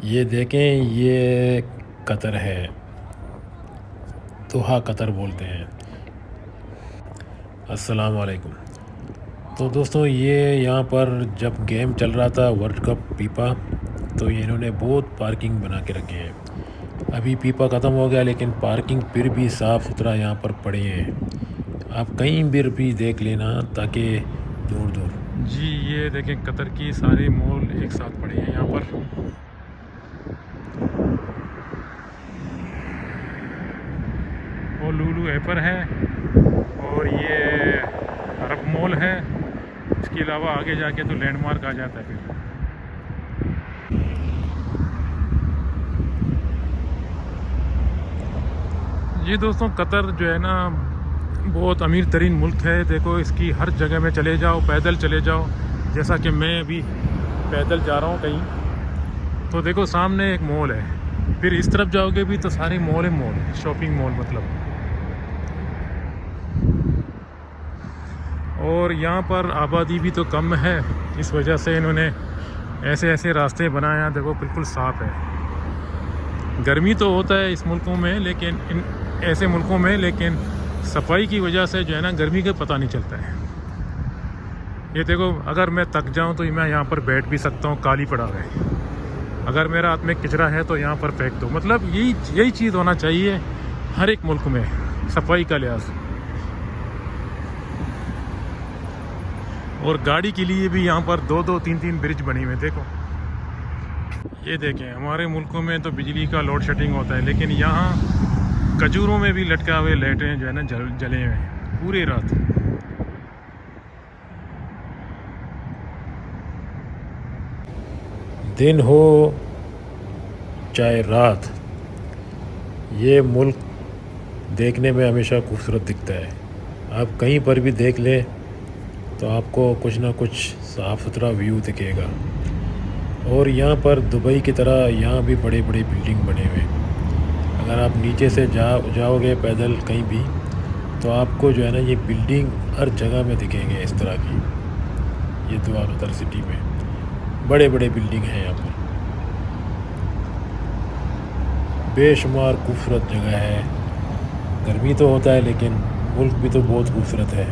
ये देखें, ये कतर है, दोहा कतर बोलते हैं। अस्सलाम वालेकुम। तो दोस्तों, ये यहाँ पर जब गेम चल रहा था वर्ल्ड कप फीफा, तो ये इन्होंने बहुत पार्किंग बना के रखे हैं। अभी फीफा ख़त्म हो गया लेकिन पार्किंग फिर भी साफ़ सुथरा यहाँ पर पड़े हैं। आप कहीं भी देख लेना, ताकि दूर दूर। जी, ये देखें, कतर की सारे मॉल एक साथ पड़े हैं यहाँ पर। वो लुलु एपर है और ये अरब मॉल है। इसके अलावा आगे जाके तो लैंडमार्क आ जाता है फिर। ये दोस्तों, कतर जो है ना, बहुत अमीर तरीन मुल्क है। देखो, इसकी हर जगह में चले जाओ, पैदल चले जाओ, जैसा कि मैं अभी पैदल जा रहा हूँ कहीं, तो देखो सामने एक मॉल है। फिर इस तरफ जाओगे भी तो सारे मॉल ही मॉल, शॉपिंग मॉल मतलब। और यहाँ पर आबादी भी तो कम है, इस वजह से इन्होंने ऐसे ऐसे रास्ते बनाए हैं। देखो, बिल्कुल साफ़ है। गर्मी तो होता है इस मुल्कों में, लेकिन इन ऐसे मुल्कों में, लेकिन सफाई की वजह से जो है ना, गर्मी का पता नहीं चलता है। ये देखो, अगर मैं थक जाऊँ तो मैं यहाँ पर बैठ भी सकता हूँ, काली पड़ा है। अगर मेरा हाथ में कचरा है तो यहाँ पर फेंक दो। मतलब यही चीज़ होना चाहिए हर एक मुल्क में, सफाई का लिहाज। और गाड़ी के लिए भी यहाँ पर 2-2, 3-3 ब्रिज बनी हुए। देखो, ये देखें, हमारे मुल्कों में तो बिजली का लोड शेडिंग होता है, लेकिन यहाँ खजूरों में भी लटका हुए लाइटें जो है ना जले हुए पूरी रात। दिन हो चाहे रात, ये मुल्क देखने में हमेशा खूबसूरत दिखता है। आप कहीं पर भी देख लें तो आपको कुछ ना कुछ साफ़ सुथरा व्यू दिखेगा। और यहाँ पर दुबई की तरह यहाँ भी बड़े बड़े बिल्डिंग बने हुए हैं। अगर आप नीचे से जाओगे पैदल कहीं भी, तो आपको जो है ना, ये बिल्डिंग हर जगह में दिखेंगे इस तरह की। ये दोहा कतर सिटी में बड़े बड़े बिल्डिंग हैं यहाँ पर। बेशुमार खूबसूरत जगह है। गर्मी तो होता है लेकिन मुल्क भी तो बहुत खूबसूरत है।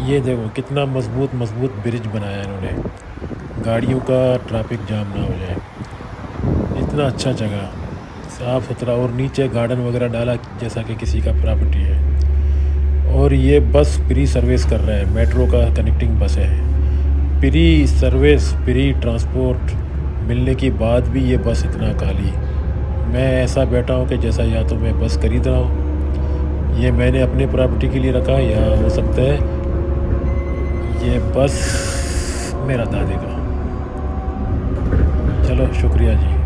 ये देखो, कितना मजबूत मजबूत ब्रिज बनाया है इन्होंने, गाड़ियों का ट्रैफिक जाम ना हो जाए। इतना अच्छा जगह, साफ़ सुथरा, और नीचे गार्डन वगैरह डाला जैसा कि किसी का प्रॉपर्टी है। और ये बस फ्री सर्विस कर रहा है, मेट्रो का कनेक्टिंग बस है। फ्री सर्विस, फ्री ट्रांसपोर्ट मिलने के बाद भी ये बस इतना खाली। मैं ऐसा बैठा हूँ कि जैसा या तो मैं बस खरीद रहा हूँ, ये मैंने अपने प्रॉपर्टी के लिए रखा, या हो सकता है ये बस मेरा दादी का। चलो, शुक्रिया जी।